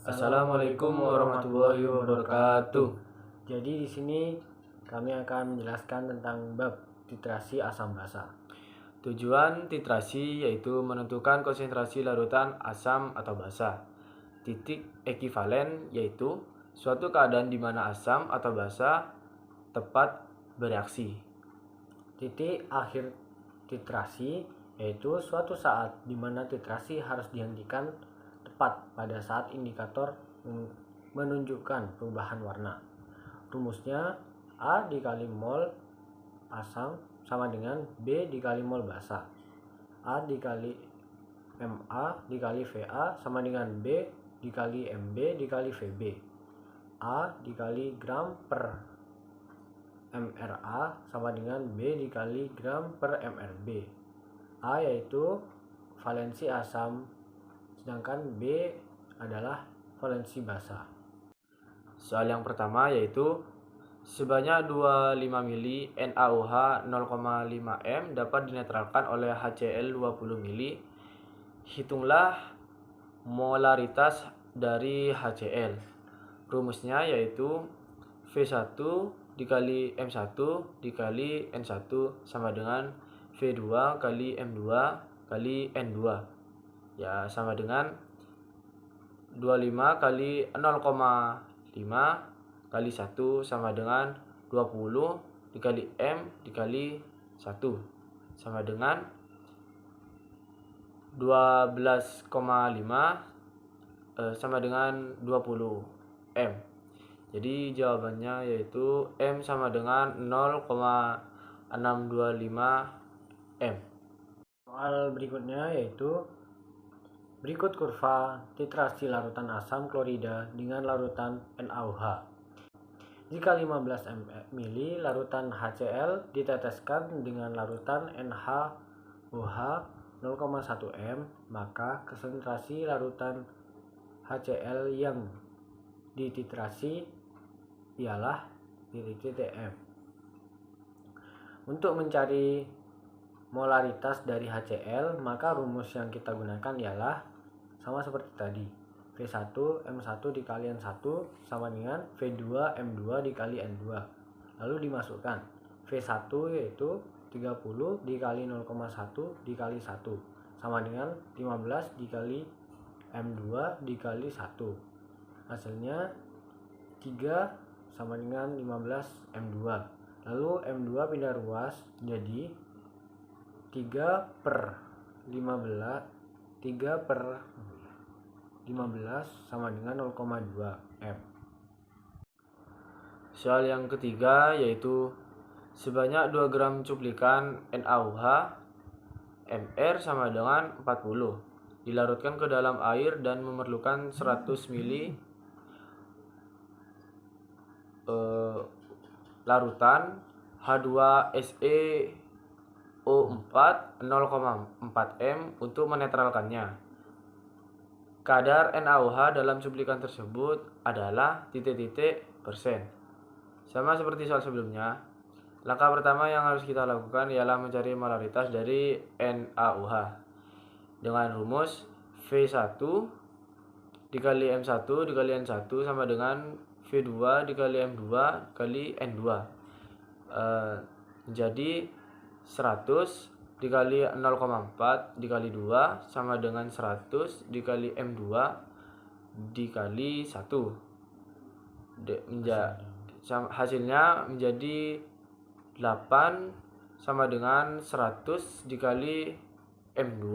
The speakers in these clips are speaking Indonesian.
Assalamualaikum warahmatullahi wabarakatuh. Jadi di sini kami akan menjelaskan tentang bab titrasi asam basa. Tujuan titrasi yaitu menentukan konsentrasi larutan asam atau basa. Titik ekivalen yaitu suatu keadaan di mana asam atau basa tepat bereaksi. Titik akhir titrasi yaitu suatu saat di mana titrasi harus dihentikan tepat pada saat indikator menunjukkan perubahan warna. Rumusnya A dikali mol asam sama dengan B dikali mol basa. A dikali MA dikali VA sama dengan B dikali MB dikali VB. A dikali gram per MRA sama dengan B dikali gram per MRB. A yaitu valensi asam, sedangkan B adalah valensi basa. Soal yang pertama yaitu sebanyak 25 mili NaOH 0,5 m dapat dinetralkan oleh HCl 20 mili. Hitunglah molaritas dari HCl. Rumusnya yaitu V1 dikali M1 dikali N1 sama dengan V2 kali M2 kali N2. Ya, sama dengan 25 kali 0,5 kali 1 sama dengan 20 dikali M dikali 1 sama dengan 12,5 sama dengan 20 M. Jadi jawabannya yaitu M sama dengan 0,625 M. Soal berikutnya yaitu berikut kurva titrasi larutan asam klorida dengan larutan NaOH. Jika 15 mili larutan HCl diteteskan dengan larutan NaOH 0,1 m, maka konsentrasi larutan HCl yang dititrasi ialah titik M. Untuk mencari molaritas dari HCl, maka rumus yang kita gunakan ialah sama seperti tadi. V1 M1 dikali N1 sama dengan V2 M2 dikali N2. Lalu dimasukkan V1 yaitu 30 dikali 0,1 dikali 1 sama dengan 15 dikali M2 dikali 1. Hasilnya 3 sama dengan 15 M2. Lalu M2 pindah ruas jadi 3 per 15 sama dengan 0,2 M. Soal yang ketiga yaitu sebanyak 2 gram cuplikan NaOH Mr sama dengan 40 dilarutkan ke dalam air dan memerlukan 100 mili larutan H2SeO4 0,4 m untuk menetralkannya. Kadar NaOH dalam cuplikan tersebut adalah titik-titik persen. Sama seperti soal sebelumnya, langkah pertama yang harus kita lakukan ialah mencari molaritas dari NaOH dengan rumus V1 dikali M1 dikali N1 sama dengan V2 dikali M2 kali N2 menjadi 100 dikali 0,4 dikali 2 sama dengan 100 dikali M2 dikali 1. Hasilnya menjadi 8 sama dengan 100 dikali M2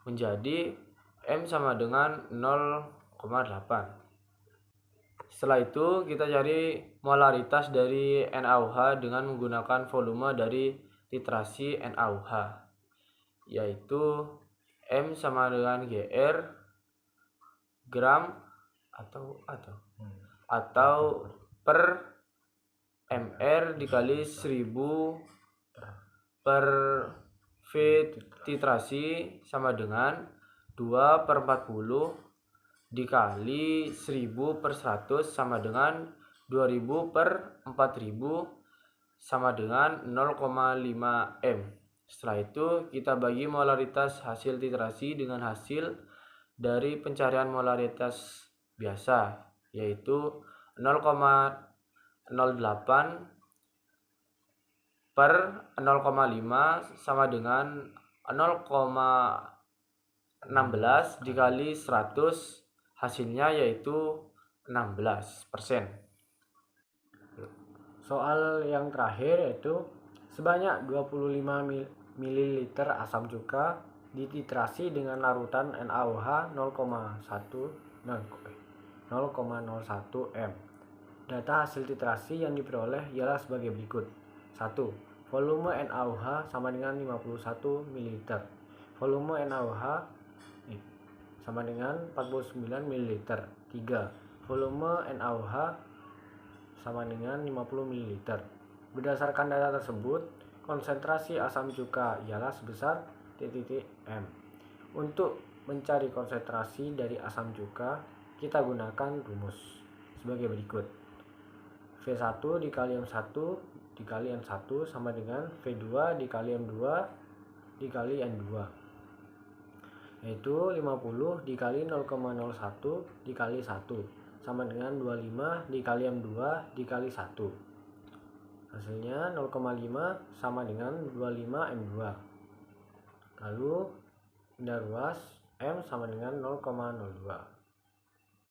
menjadi M sama dengan 0,8. Setelah itu kita cari molaritas dari NaOH dengan menggunakan volume dari titrasi NaOH, yaitu M sama dengan Gr gram atau per Mr dikali 1000 per V titrasi sama dengan 2 per 40 dikali 1000 per 100 sama dengan 2000 per 4000 sama dengan 0,5 M. Setelah itu kita bagi molaritas hasil titrasi dengan hasil dari pencarian molaritas biasa, yaitu 0,08 per 0,5 sama dengan 0,16 dikali 100, hasilnya yaitu 16%. Soal yang terakhir yaitu sebanyak 25 ml asam cuka dititrasi dengan larutan NaOH 0,01 m. Data hasil titrasi yang diperoleh ialah sebagai berikut. 1. Volume NaOH sama dengan 51 ml. Volume NaOH sama dengan 49 ml. 3. Volume NaOH sama dengan 50 ml. Berdasarkan data tersebut, konsentrasi asam cuka ialah sebesar T.M. Untuk mencari konsentrasi dari asam cuka, kita gunakan rumus sebagai berikut. V1 dikali M1 dikali N1 sama dengan V2 dikali M2 dikali N2, yaitu 50 dikali 0,01 dikali 1 sama dengan 25 dikali M2 dikali 1. Hasilnya 0,5 sama dengan 25 M2. Lalu pindah ruas, M sama dengan 0,02.